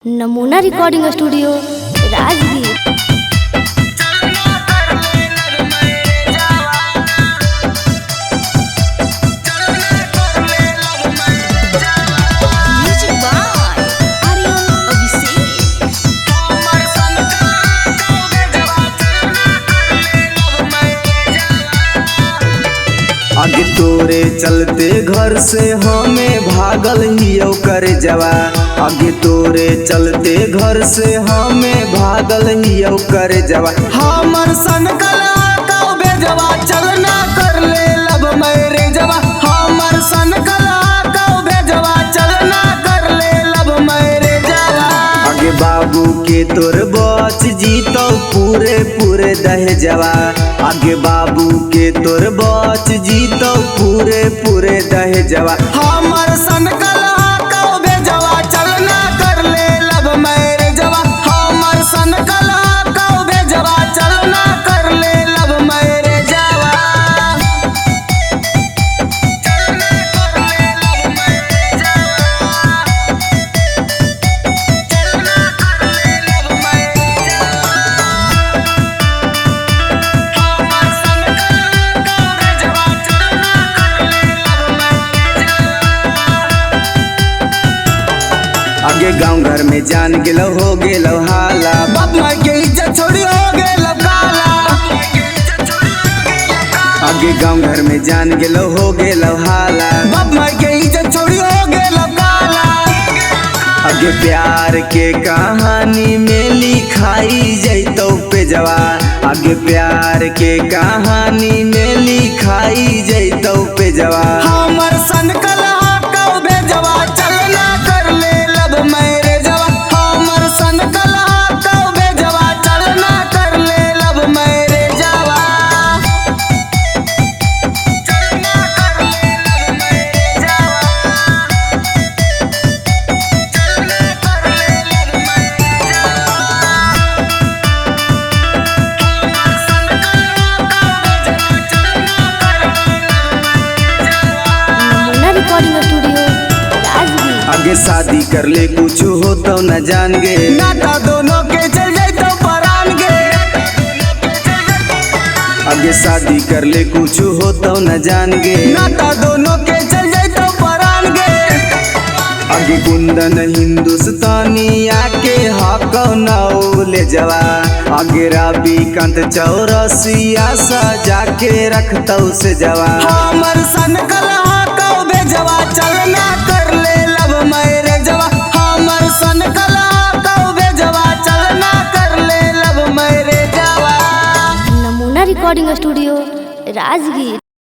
नमूना recording studio Rajgir. आगे तोरे चलते घर से हमें भागल हियो कर जवा। आगे तोरे चलते घर से हमें भागल हियो कर जवा। हमर सन कला का बेजवा चलना कर ले लब मेरे जवा। हमर सन कला का बेजवा चलना कर ले लब मेरे जवा। आगे बाबू के तोर बच जीतो पूरे पूरे दह जवा। आगे बाबू के तोर बच जीतो पूरे पूरे दह जवा। हमर सन कला का बेजवा चलना कर ले लब मेरे जवा। हमर सन कला का बेजवा चलना कर ले लब मेरे जवा। चलना कर ले लब मेरे जवा। चलना कर ले लब मेरे जवा। हमर सन कला का बेजवा चलना कर ले लब मेरे जवा। आगे गाँव घर में जान गेलो हो गेलो हाला। बाप माई के इज्जत छोड़ी हो गेलो काला। आगे गाँव घर में जान गेलो हो गेलो हाला। बाप माई के इज्जत छोड़ी हो गेलो काला। आगे प्यार के कहानी में लिखाई जैतो पे जवा। आगे प्यार के कहानी में लिखाई जैतो पे जवा। हमर सन कला का बेजवा चलना कर ले लब मेरे जवा। हमर सन कला का बेजवा चलना कर ले लब मेरे जवा। चलना कर ले लब मेरे जवा। चलना कर ले लब मेरे जवा। हमर सन कला का बेजवा चलना कर ले लब मेरे जवा। नमूना रिकॉर्डिंग स्टूडियो राजगीर। आगे शादी कर ले कुछ हो तो न जान गे। नाता दोनों के चल जाए तो परान गे। आगे शादी कर ले कुछ हो तो न जान गे। नाता दोनों के चल जाए तो परान गे। आगे कुंदन हिंदुस्तानी आके हक नाउ ले जवा। आगे राबी कांत चौरसिया सजा के रखतौ से जवा। हमर सन कला का बेजवा चलना कर ले लब मेरे जवा। हमर सन कला का बेजवा चलना कर ले लब मेरे जवा। नमूना रिकॉर्डिंग स्टूडियो राजगीर।